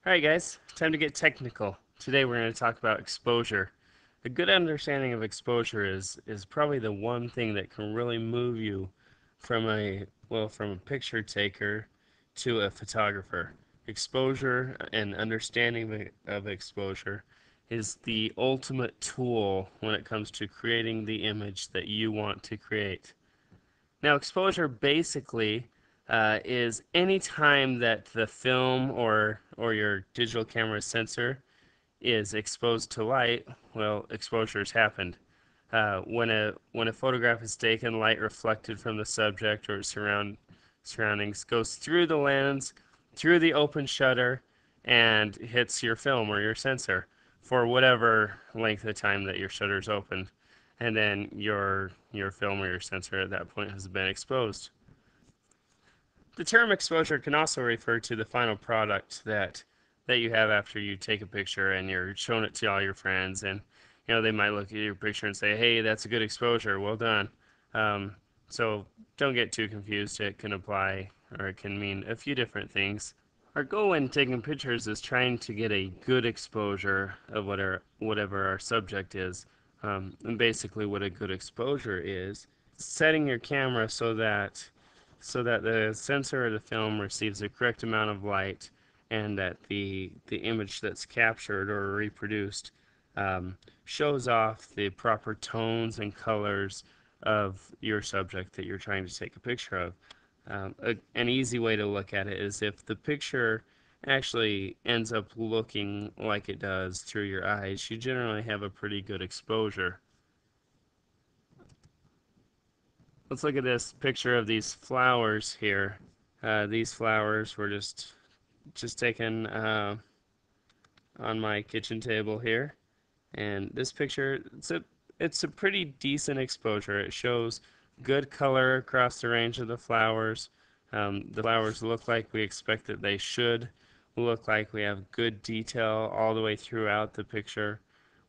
Alright guys, time to get technical. Today we're going to talk about exposure. A good understanding of exposure is probably the one thing that can really move you from a picture taker to a photographer. Exposure and understanding of exposure is the ultimate tool when it comes to creating the image that you want to create. Now, exposure basically is any time that the film or your digital camera sensor is exposed to light. Well, exposure has happened. When a photograph is taken, light reflected from the subject or surroundings goes through the lens, through the open shutter, and hits your film or your sensor for whatever length of time that your shutter is open, and then your film or your sensor at that point has been exposed. The term exposure can also refer to the final product that you have after you take a picture and you're showing it to all your friends, and they might look at your picture and say, "Hey, that's a good exposure. Well done." Um, so don't get too confused. It can apply or it can mean a few different things. Our goal when taking pictures is trying to get a good exposure of whatever our subject is. And basically, what a good exposure is setting your camera so that the sensor or the film receives the correct amount of light, and that the image that's captured or reproduced shows off the proper tones and colors of your subject that you're trying to take a picture of. An easy way to look at it is if the picture actually ends up looking like it does through your eyes, you generally have a pretty good exposure. Let's look at this picture of these flowers here. These flowers were just taken on my kitchen table here, and this picture it's a pretty decent exposure. It shows good color across the range of the flowers. The flowers look like we expect that they should look like. We have good detail all the way throughout the picture.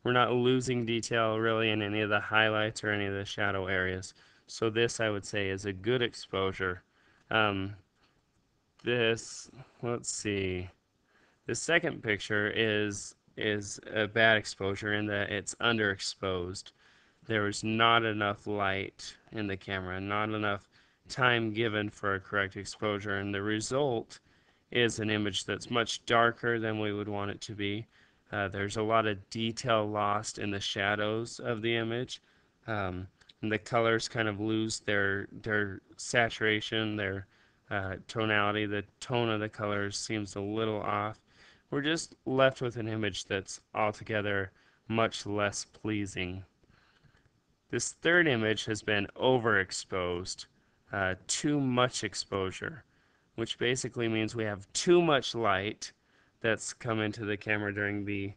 We're not losing detail really in any of the highlights or any of the shadow areas. So this, I would say, is a good exposure. Um, this, let's see. The second picture is a bad exposure in that it's underexposed. There was not enough light in the camera, not enough time given for a correct exposure, and the result is an image that's much darker than we would want it to be. There's a lot of detail lost in the shadows of the image, um, and the colors kind of lose their saturation, their tonality. The tone of the colors seems a little off. We're just left with an image that's altogether much less pleasing. This third image has been overexposed, too much exposure, which basically means we have too much light that's come into the camera during the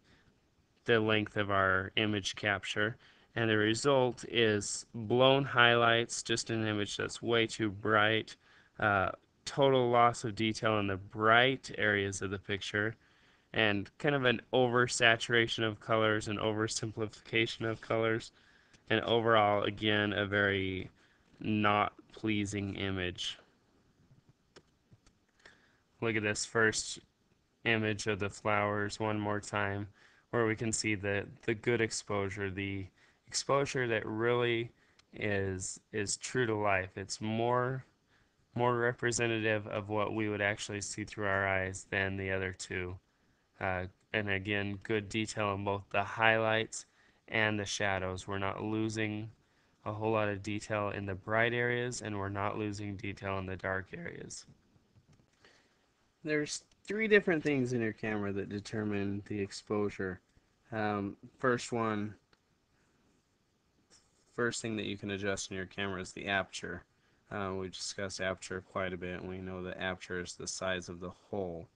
length of our image capture, and the result is blown highlights, just an image that's way too bright, uh, total loss of detail in the bright areas of the picture, and kind of an oversaturation of colors and oversimplification of colors, and overall, again, a very not pleasing image. Look at this first image of the flowers one more time, where we can see the good exposure, the exposure that really is true to life. It's more representative of what we would actually see through our eyes than the other two. And again, good detail in both the highlights and the shadows. We're not losing a whole lot of detail in the bright areas, and we're not losing detail in the dark areas. There's three different things in your camera that determine the exposure. First one, first thing that you can adjust in your camera is the aperture. We discussed aperture quite a bit, and we know that aperture is the size of the hole,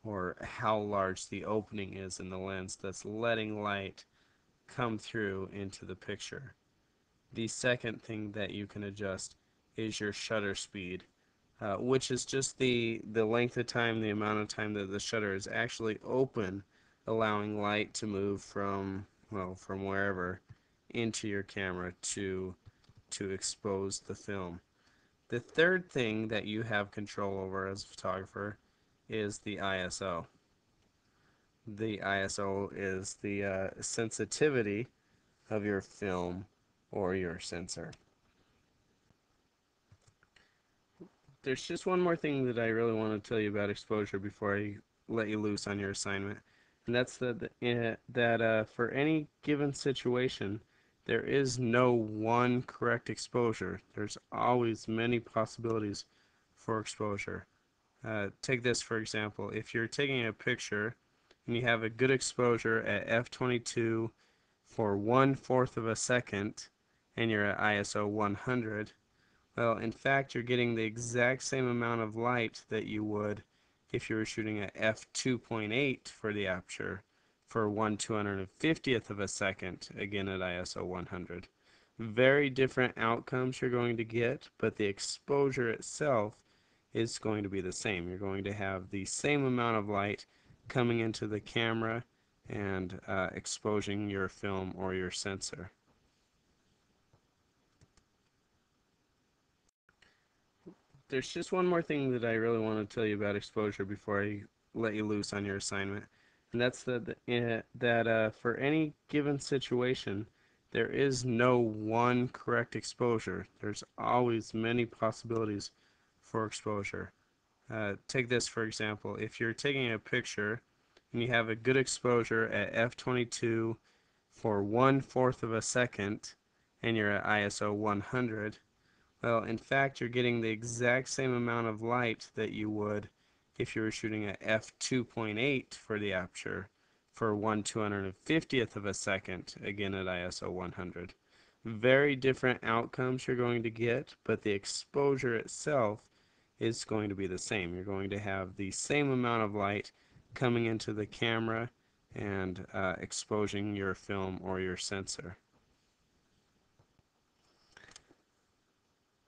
or how large the opening is in the lens that's letting light come through into the picture. The second thing that you can adjust is your shutter speed, which is just the length of time, the amount of time that the shutter is actually open, allowing light to move from wherever into your camera to expose the film. The third thing that you have control over as a photographer is the ISO. The ISO is the sensitivity of your film or your sensor. There's just one more thing that I really want to tell you about exposure before I let you loose on your assignment, and that's that for any given situation, there is no one correct exposure. There's always many possibilities for exposure. Take this for example. If you're taking a picture and you have a good exposure at f22 for 1/4 of a second and you're at ISO 100, well, in fact, you're getting the exact same amount of light that you would if you were shooting at f2.8 for the aperture for 1/250th of a second, again at ISO 100. Very different outcomes you're going to get, but the exposure itself is going to be the same. You're going to have the same amount of light coming into the camera and exposing your film or your sensor. There's just one more thing that I really want to tell you about exposure before I let you loose on your assignment, and that's that for any given situation, there is no one correct exposure. There's always many possibilities for exposure. Take this for example. If you're taking a picture and you have a good exposure at f22 for 1/4 of a second and you're at ISO 100, well, in fact, you're getting the exact same amount of light that you would if you were shooting at f2.8 for the aperture for 1/250th of a second, again at ISO 100. Very different outcomes you're going to get, but the exposure itself is going to be the same. You're going to have the same amount of light coming into the camera and exposing your film or your sensor.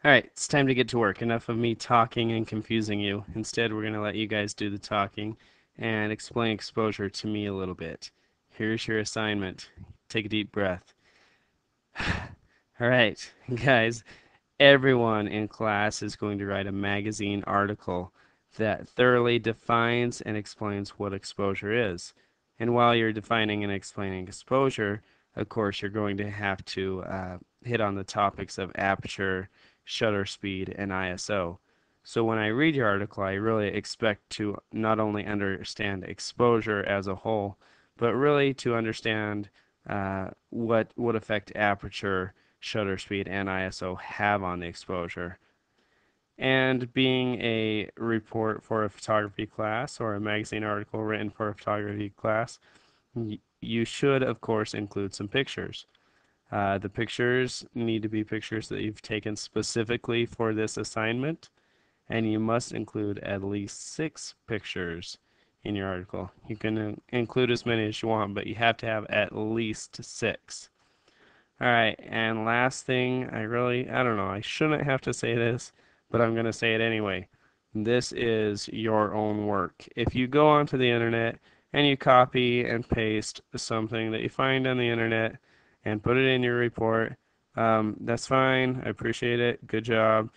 All right, it's time to get to work. Enough of me talking and confusing you. Instead, we're going to let you guys do the talking and explain exposure to me a little bit. Here's your assignment. Take a deep breath. All right, guys, everyone in class is going to write a magazine article that thoroughly defines and explains what exposure is. And while you're defining and explaining exposure, of course, you're going to have to hit on the topics of aperture, shutter speed, and ISO. So when I read your article, I really expect to not only understand exposure as a whole, but really to understand what effect aperture, shutter speed, and ISO have on the exposure. And being a report for a photography class or a magazine article written for a photography class, you should, of course, include some pictures. The pictures need to be pictures that you've taken specifically for this assignment, and you must include at least 6 pictures in your article. You can include as many as you want, but you have to have at least 6. All right, and last thing, I don't know, I shouldn't have to say this, but I'm going to say it anyway. This is your own work. If you go onto the internet and you copy and paste something that you find on the internet and put it in your report, that's fine. I appreciate it. Good job.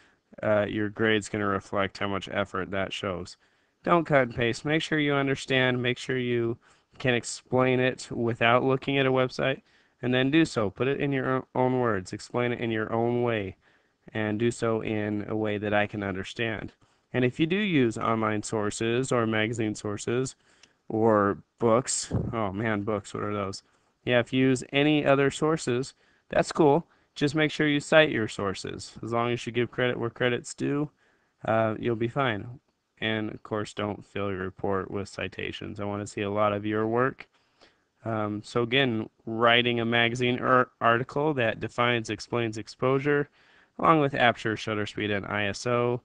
Your grade's going to reflect how much effort that shows. Don't cut and paste. Make sure you understand. Make sure you can explain it without looking at a website, and then do so. Put it in your own words. Explain it in your own way, and do so in a way that I can understand. And if you do use online sources or magazine sources or books, oh man, books, what are those? Yeah, if you use any other sources, that's cool. Just make sure you cite your sources. As long as you give credit where credit's due, you'll be fine. And of course, don't fill your report with citations. I want to see a lot of your work. So again, writing a magazine article that defines, explains exposure, along with aperture, shutter speed, and ISO.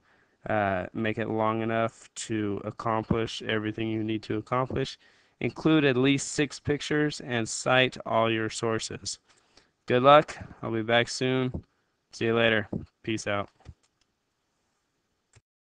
Make it long enough to accomplish everything you need to accomplish. Include at least 6 pictures and cite all your sources. Good luck. I'll be back soon. See you later. Peace out.